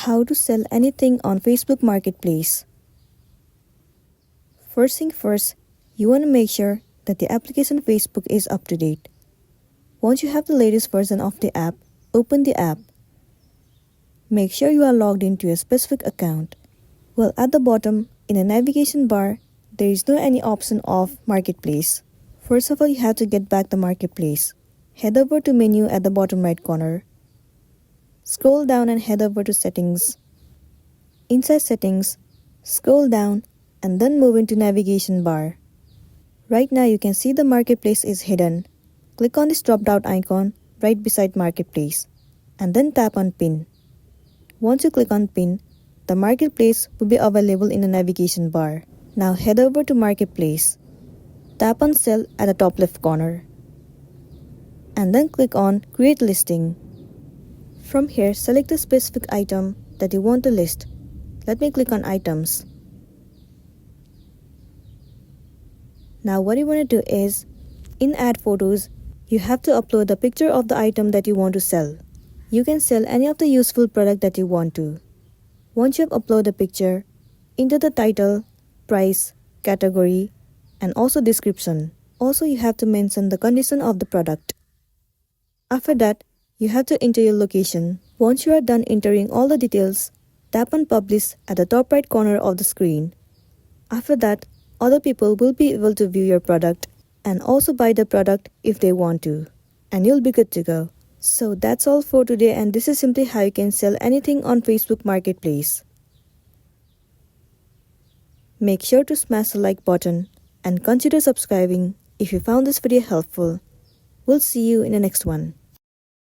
How to sell anything on Facebook Marketplace. First thing first, you want to make sure that the application Facebook is up to date. Once you have the latest version of the app, open the app. Make sure you are logged into a specific account. Well, at the bottom, in a navigation bar, there is no any option of Marketplace. First of all, you have to get back the Marketplace. Head over to menu at the bottom right corner. Scroll down and head over to Settings. Inside Settings, scroll down and then move into Navigation bar. Right now you can see the Marketplace is hidden. Click on this drop-down icon right beside Marketplace and then tap on Pin. Once you click on Pin, the Marketplace will be available in the navigation bar. Now head over to Marketplace. Tap on Sell at the top left corner. And then click on Create Listing. From here, select a specific item that you want to list. Let me click on Items. Now what you want to do is, in Add Photos, you have to upload the picture of the item that you want to sell. You can sell any of the useful product that you want to. Once you have uploaded a picture, enter the title, price, category, and also description. Also, you have to mention the condition of the product. After that, you have to enter your location. Once you are done entering all the details, tap on Publish at the top right corner of the screen. After that, other people will be able to view your product and also buy the product if they want to. And you'll be good to go. So that's all for today, and this is simply how you can sell anything on Facebook Marketplace. Make sure to smash the like button and consider subscribing if you found this video helpful. We'll see you in the next one.